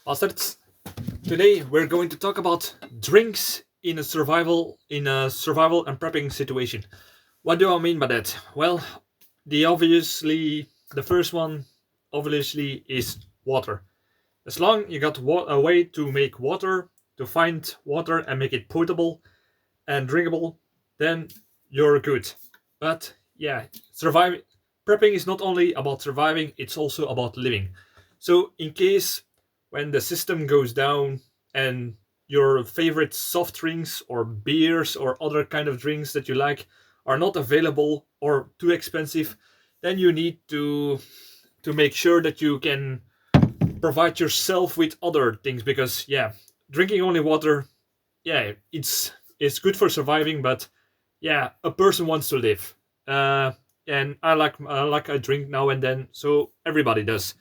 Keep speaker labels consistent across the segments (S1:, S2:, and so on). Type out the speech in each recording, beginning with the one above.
S1: Bastards. Today we're going to talk about drinks in a survival and prepping situation. What do I mean by that? Well, the first one obviously is water. As long you got a way to make water, to find water and make it potable and drinkable, then you're good. But yeah, survive prepping is not only about surviving, it's also about living. So in case when the system goes down and your favorite soft drinks or beers or other kind of drinks that you like are not available or too expensive, then you need to make sure that you can provide yourself with other things, because yeah, drinking only water, yeah, it's good for surviving, but yeah, a person wants to live. uh and I like a drink now and then, so everybody does.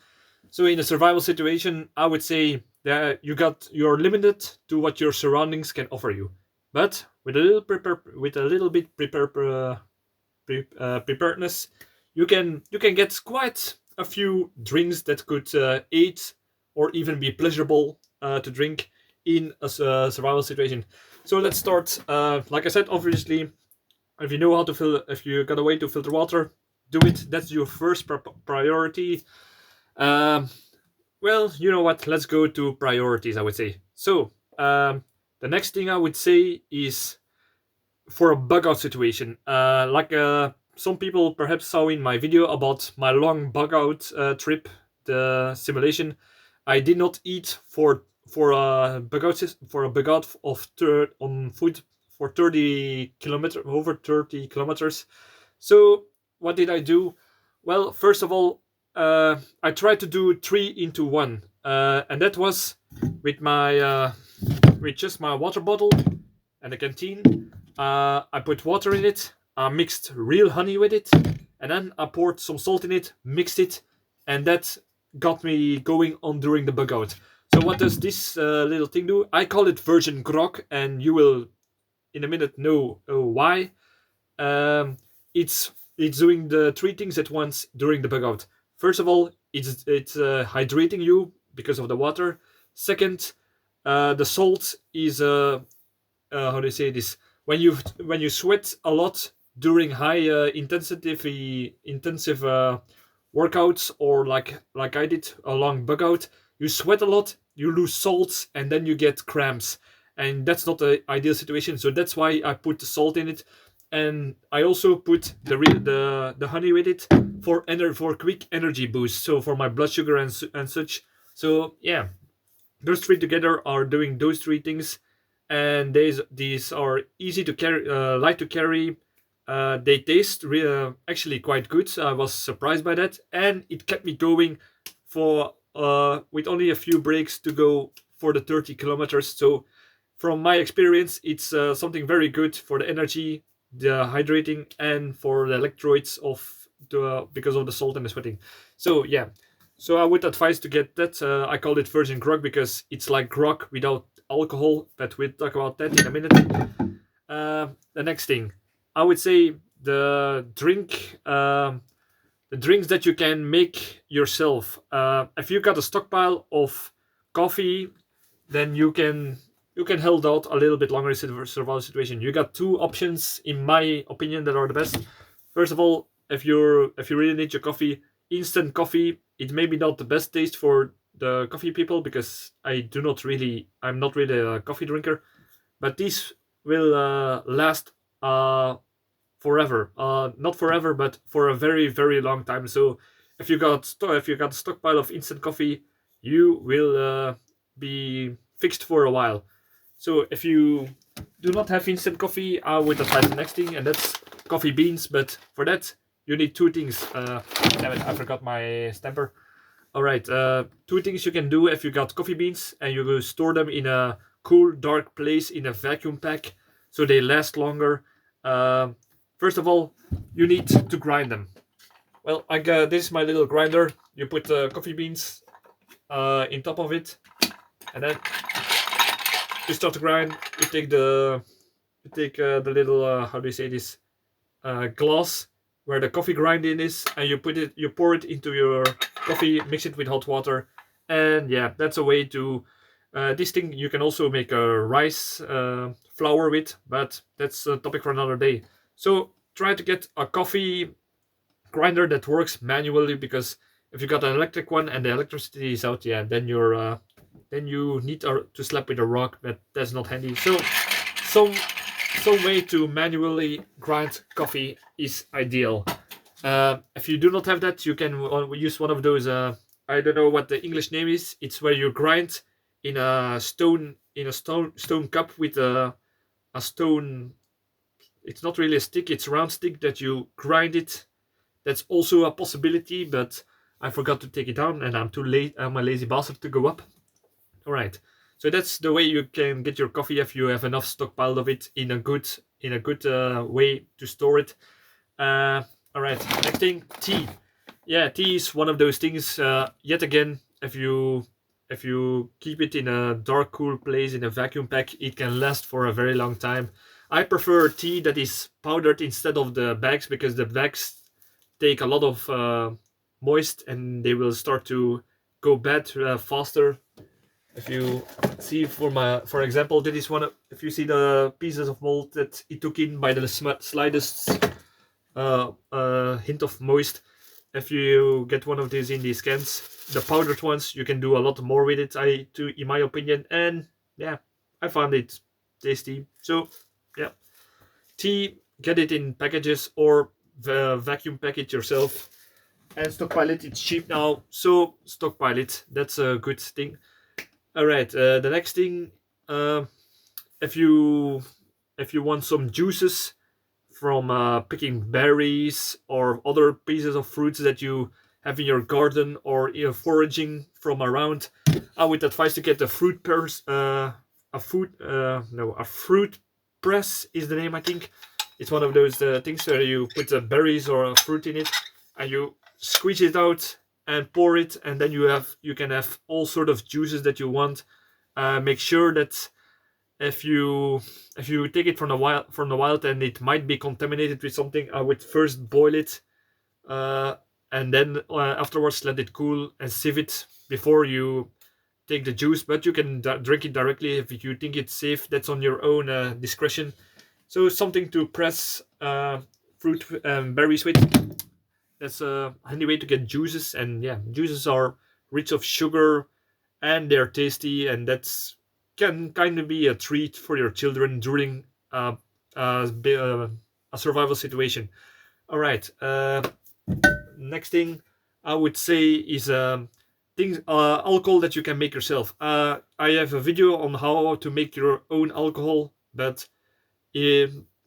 S1: So in a survival situation, I would say that you're limited to what your surroundings can offer you, but with a little bit preparedness, you can get quite a few drinks that could aid or even be pleasurable to drink in a survival situation. So let's start. Like I said, obviously, if you got a way to filter water, do it. That's your first priority. Um, well, you know what? Let's go to priorities, I would say. So, the next thing I would say is for a bug out situation. Some people perhaps saw in my video about my long bug out trip, the simulation. I did not eat for a bug out on food for 30 kilometers. So what did I do? Well, first of all, I tried to do 3 into 1, and that was with with just my water bottle and a canteen. I put water in it, I mixed real honey with it, and then I poured some salt in it, mixed it, and that got me going on during the bug out. So what does this little thing do? I call it virgin grog, and you will in a minute know why. Um, it's doing the three things at once during the bug out. First of all, it's hydrating you because of the water. Second, the salt is how do you say this? When you sweat a lot during high intensive workouts, or like I did a long bug out, you sweat a lot, you lose salts, and then you get cramps, and that's not the ideal situation. So that's why I put the salt in it, and I also put the honey with it for quick energy boost. So for my blood sugar and such. So yeah, those three together are doing those three things, and these are easy to carry, light to carry. They taste actually quite good. I was surprised by that, and it kept me going for with only a few breaks to go for the 30 kilometers. So from my experience, it's something very good for the energy, the hydrating, and for the electrolytes of the because of the salt and the sweating. So yeah, so I would advise to get that. I call it virgin grog because it's like grog without alcohol, but we'll talk about that in a minute. The next thing, I would say the drinks that you can make yourself. If you got a stockpile of coffee, then you can hold out a little bit longer in a survival situation. You got two options, in my opinion, that are the best. First of all, if you really need your coffee, instant coffee. It may be not the best taste for the coffee people, because I'm not really a coffee drinker, but these will last forever. Not forever, but for a very very long time. So if you got a stockpile of instant coffee, you will be fixed for a while. So if you do not have instant coffee, I would advise the next thing, and that's coffee beans. But for that, you need two things. Damn it, I forgot my stamper. All right, two things you can do if you got coffee beans and you will store them in a cool, dark place in a vacuum pack, so they last longer. Um First of all, you need to grind them. Well, I got this is my little grinder. You put coffee beans in top of it, and then you start to grind. You take the little how do you say this, glass where the coffee grinding is, and you pour it into your coffee, mix it with hot water, And yeah, that's a way to this thing you can also make a rice flour with, but that's a topic for another day. So try to get a coffee grinder that works manually, because if you got an electric one and the electricity is out, yeah, then you need to slap with a rock, but that's not handy. So some some way to manually grind coffee is ideal. If you do not have that, you can use one of those. I don't know what the English name is. It's where you grind in a stone cup with a stone. It's not really a stick. It's a round stick that you grind it. That's also a possibility, but I forgot to take it down, and I'm too late. I'm a lazy bastard to go up. All right. So that's the way you can get your coffee if you have enough stockpile of it in a good way to store it. All right. Next thing, tea. Yeah, tea is one of those things. Yet again, if you keep it in a dark, cool place in a vacuum pack, it can last for a very long time. I prefer tea that is powdered instead of the bags, because the bags take a lot of moist and they will start to go bad faster. If you see, for example, that is if you see the pieces of mold that it took in by the slightest hint of moist, if you get one of these in these cans, the powdered ones, you can do a lot more with it, in my opinion. And yeah, I found it tasty. So yeah, tea, get it in packages or vacuum pack it yourself and stockpile it. It's cheap now, so stockpile it. That's a good thing. All right, the next thing, uh, if you want some juices from picking berries or other pieces of fruits that you have in your garden, or foraging from around, I would advise to get a fruit purse. A fruit, no, a fruit press is the name, I think. It's one of those things where you put berries or a fruit in it, and you squeeze it out and pour it, and then you can have all sort of juices that you want. Make sure that if you take it from the wild and it might be contaminated with something, I would first boil it, uh, and then afterwards let it cool and sieve it before you take the juice. But you can drink it directly if you think it's safe. That's on your own discretion. So something to press fruit berries with. That's a handy way to get juices, and yeah, juices are rich of sugar and they're tasty, and that's can kind of be a treat for your children during a survival situation. All right. Next thing I would say is things alcohol that you can make yourself. I have a video on how to make your own alcohol, but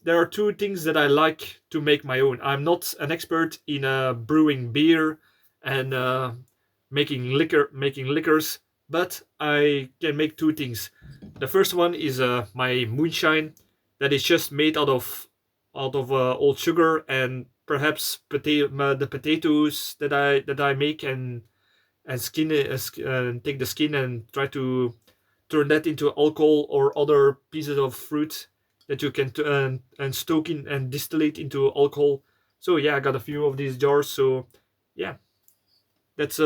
S1: there are two things that I like to make my own. I'm not an expert in brewing beer and making liquors, but I can make two things. The first one is my moonshine, that is just made out of old sugar and perhaps the potatoes that I make, and take the skin and try to turn that into alcohol or other pieces of fruit that you can and stoke in and distillate into alcohol. So yeah, I got a few of these jars. So yeah, that's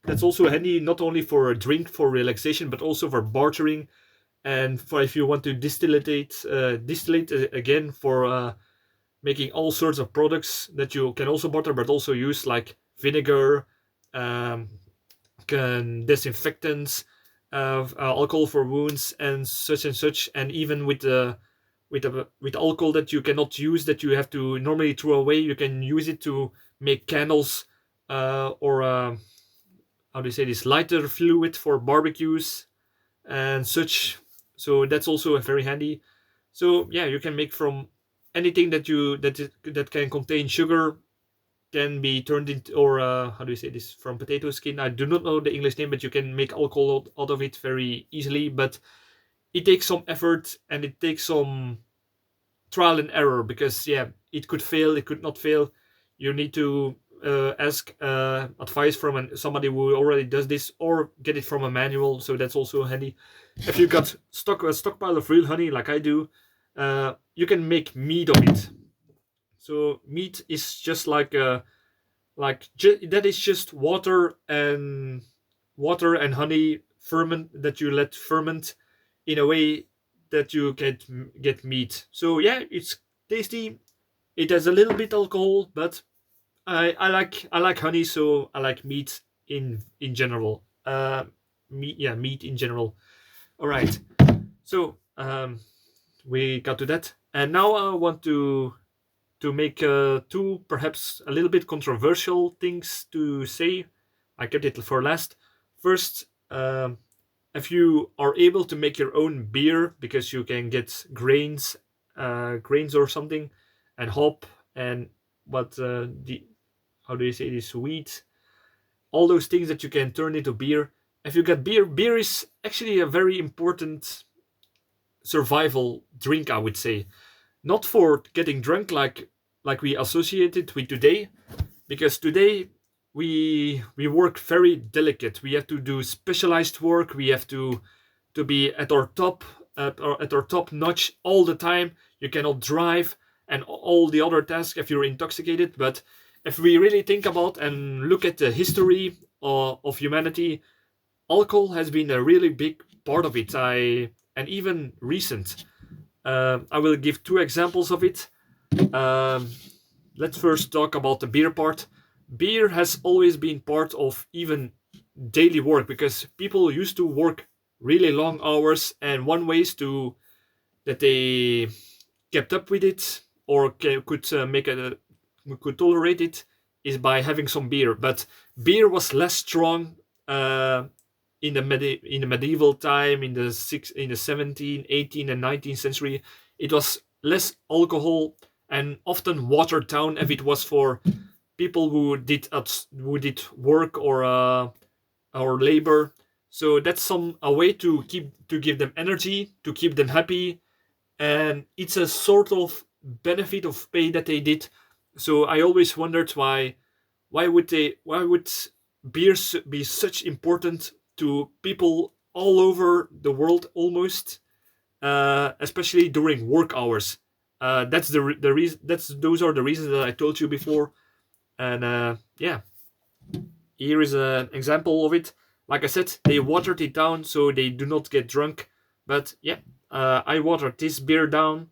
S1: that's also handy, not only for a drink for relaxation, but also for bartering, and for if you want to distillate again for making all sorts of products that you can also barter, but also use, like vinegar, um, disinfectants, alcohol for wounds, and such, and even with alcohol that you cannot use, that you have to normally throw away, you can use it to make candles, or how do you say this, lighter fluid for barbecues and such. So that's also very handy. So yeah, you can make from anything that can contain sugar, can be turned into, or how do you say this, from potato skin. I do not know the English name, but you can make alcohol out of it very easily. But it takes some effort and it takes some trial and error, because yeah, it could fail, it could not fail. You need to ask advice from somebody who already does this, or get it from a manual. So that's also handy. If you got a stockpile of real honey like I do, you can make mead of it. So mead is just like that is just water water and honey that you let ferment in a way that you get meat. So yeah, it's tasty. It has a little bit alcohol, but I like honey, so I like meat in general. Meat in general. All right. So we got to that, and now I want to make two perhaps a little bit controversial things to say. I kept it for last. First, if you are able to make your own beer because you can get grains or something, and hop and what the how do you say this, wheat, all those things that you can turn into beer. If you get beer is actually a very important survival drink, I would say. Not for getting drunk like we associate it with today, because today we work very delicate. We have to do specialized work. We have to be at our top at our top notch all the time. You cannot drive and all the other tasks if you're intoxicated. But if we really think about and look at the history of humanity, alcohol has been a really big part of it. And even recent. I will give two examples of it. Um, let's first talk about the beer part. Beer has always been part of even daily work because people used to work really long hours, and one ways to that they kept up with it or could could tolerate it is by having some beer. But beer was less strong in the medieval time, in the 17th, 18th, and 19th century. It was less alcohol and often watered down if it was for people who did work or labor. So that's a way to give them energy, to keep them happy, and it's a sort of benefit of pay that they did. So I always wondered why would beers be such important to people all over the world almost, especially during work hours. That's the reason. Those are the reasons that I told you before, and yeah, here is an example of it. Like I said, they watered it down so they do not get drunk. But yeah, I watered this beer down.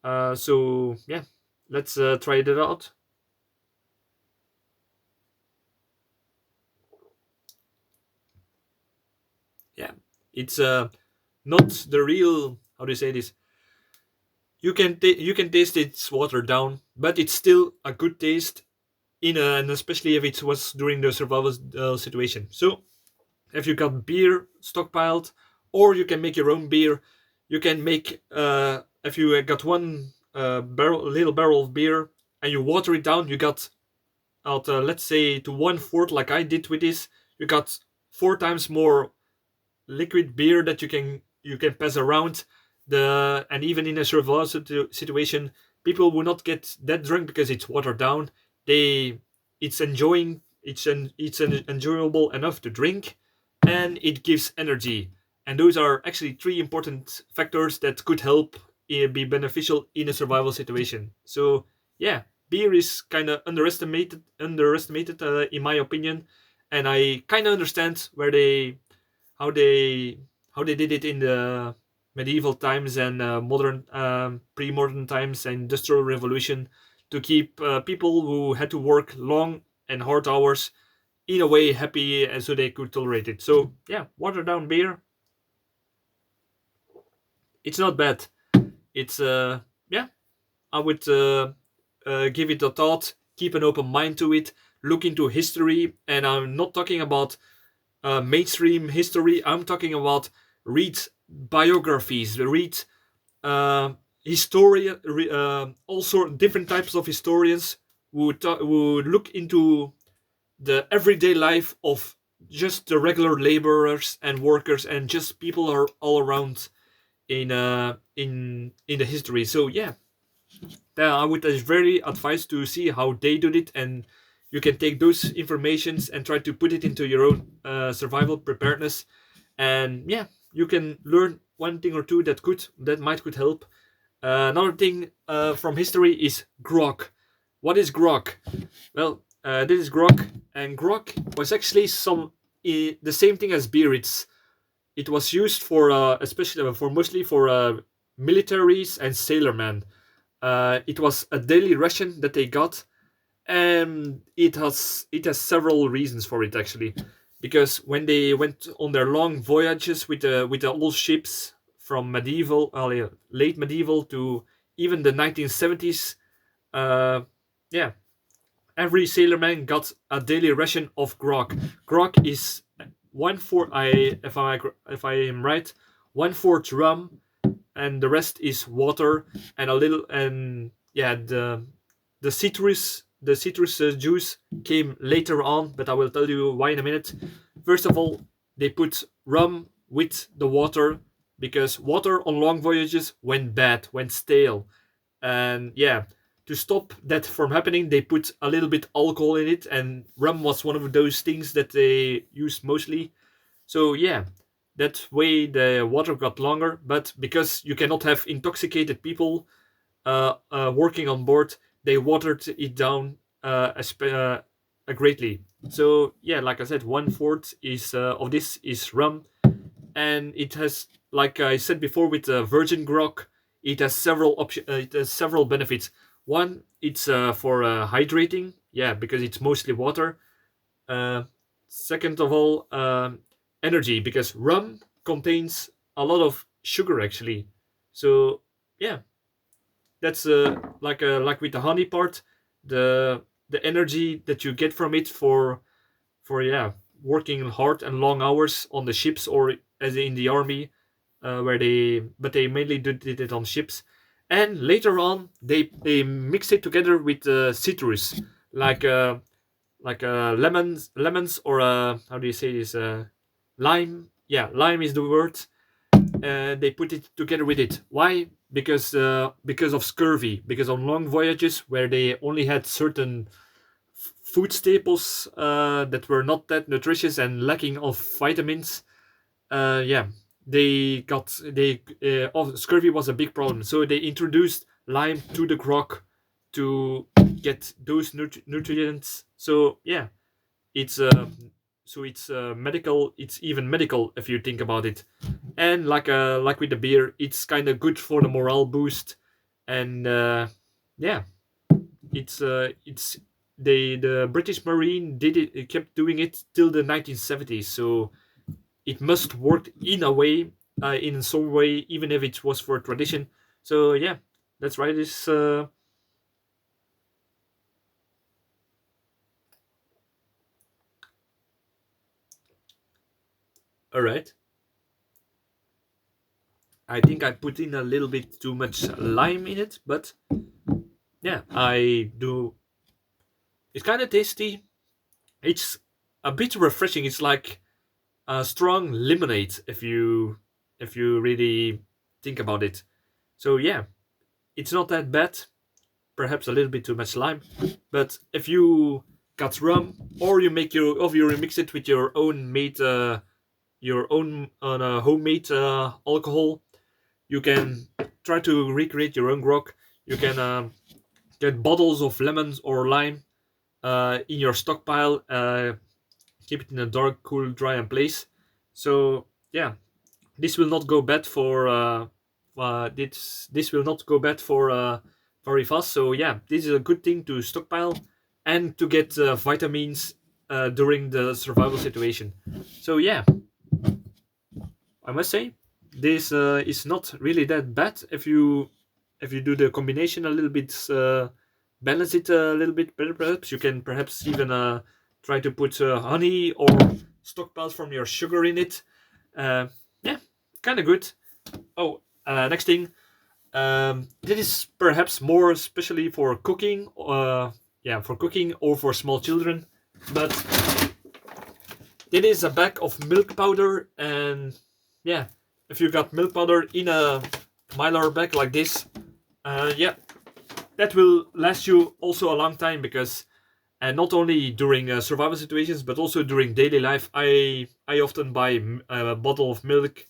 S1: So yeah, let's try it out. Yeah, it's not the real. How do you say this? You can taste it's watered down, but it's still a good taste and especially if it was during the survival situation. So if you got beer stockpiled, or you can make your own beer. You can make if you got one little barrel of beer and you water it down, you got out let's say to 1/4 like I did with this. You got 4 times more liquid beer that you can pass around. And even in a survival situation, people will not get that drunk because it's watered down. They it's enjoying it's enjoyable enough to drink, and it gives energy. And those are actually three important factors that could help be beneficial in a survival situation. So yeah, beer is kind of underestimated in my opinion, and I kind of understand how they how they did it in the medieval times and modern pre-modern times and industrial revolution to keep people who had to work long and hard hours in a way happy and so they could tolerate it. So yeah, watered down beer, it's not bad. It's yeah, I would give it a thought, keep an open mind to it, look into history. And I'm not talking about mainstream history. I'm talking about read biographies, read uh, historian, also different types of historians who look into the everyday life of just the regular laborers and workers and just people are all around in the history. So yeah, I would very advise to see how they did it, and you can take those informations and try to put it into your own survival preparedness. And yeah, you can learn one thing or two that might could help. Another thing from history is grog. What is grog? Well, this is grog, and grog was actually some the same thing as beer. It was used for especially for mostly for militaries and sailormen. It was a daily ration that they got, and it has several reasons for it actually, because when they went on their long voyages with the old ships from medieval, late medieval to even the 1970s, uh, yeah, every sailorman got a daily ration of grog. Grog is one fourth. If I am right, one fourth rum, and the rest is water and a little. And yeah, the citrus juice came later on, but I will tell you why in a minute. First of all, they put rum with the water because water on long voyages went bad, went stale, and yeah, to stop that from happening, they put a little bit alcohol in it, and rum was one of those things that they used mostly. So yeah, that way the water got longer, but because you cannot have intoxicated people working on board, they watered it down greatly. So yeah, like I said, one fourth is of this is rum, and it has, like I said before, with virgin grog, it has several it has several benefits. One, it's for hydrating, yeah, because it's mostly water. Uh, Second of all, energy, because rum contains a lot of sugar actually. So yeah, that's like with the honey part, the energy that you get from it for yeah, working hard and long hours on the ships or as in the army, where they mainly did it on ships, and later on they mix it together with citrus, like lemons, or how do you say this, lime, yeah, lime is the word. They put it together with it. Why? Because of scurvy, because on long voyages where they only had certain food staples that were not that nutritious and lacking of vitamins, yeah, scurvy was a big problem. So they introduced lime to the grog to get those nutrients. So yeah, it's medical. It's even medical if you think about it. And like with the beer, it's kind of good for the morale boost. And yeah, it's the British Marine did it, kept doing it till the 1970s. So it must work in a way, in some way, even if it was for tradition. So yeah, that's right. It's all right. I think I put in a little bit too much lime in it, but yeah, I do. It's kind of tasty. It's a bit refreshing. It's like a strong lemonade if you really think about it. So yeah, it's not that bad. Perhaps a little bit too much lime, but if you got rum, or you make you remix it with your own homemade alcohol, you can try to recreate your own grog. You can get bottles of lemons or lime in your stockpile. Keep it in a dark, cool, dry, and place. So yeah, this will not go bad for this will not go bad for very fast. So yeah, this is a good thing to stockpile and to get vitamins during the survival situation. So yeah, I must say this is not really that bad if you do the combination a little bit, balance it a little bit better. Perhaps you can perhaps even try to put honey or stockpiles from your sugar in it. Yeah, kind of good. Oh, next thing. This is perhaps more especially for cooking. Yeah, for cooking or for small children. But it is a bag of milk powder, and yeah, if you got milk powder in a mylar bag like this, yeah, that will last you also a long time, because and not only during survival situations but also during daily life. I often buy a bottle of milk,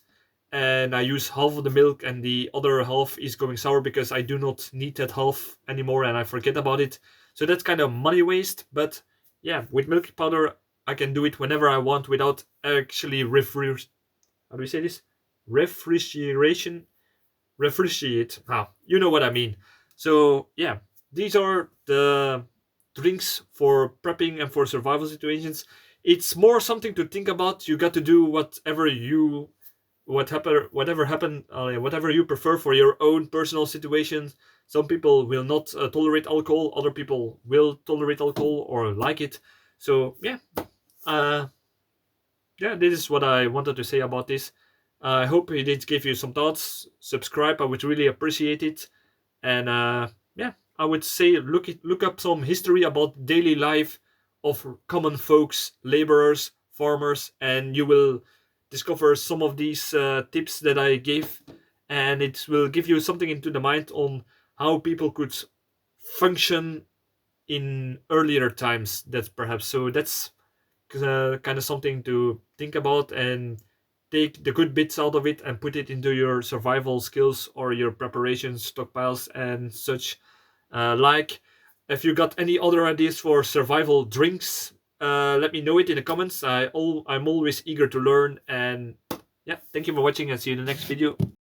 S1: and I use half of the milk and the other half is going sour because I do not need that half anymore and I forget about it. So that's kind of money waste. But yeah, with milk powder, I can do it whenever I want without actually how do we say this? Refrigeration? Refrigerate. Ah, you know what I mean. So yeah, these are the drinks for prepping and for survival situations. It's more something to think about. You got to do whatever you prefer for your own personal situations. Some people will not tolerate alcohol. Other people will tolerate alcohol or like it. So yeah, uh, yeah, this is what I wanted to say about this. I hope it did give you some thoughts. Subscribe, I would really appreciate it. And yeah, I would say look up some history about daily life of common folks, laborers, farmers, and you will discover some of these tips that I gave, and it will give you something into the mind on how people could function in earlier times. That's perhaps so. That's kind of something to think about and take the good bits out of it and put it into your survival skills or your preparation stockpiles and such. Like, if you got any other ideas for survival drinks, let me know it in the comments. I'm always eager to learn. And yeah, thank you for watching and see you in the next video.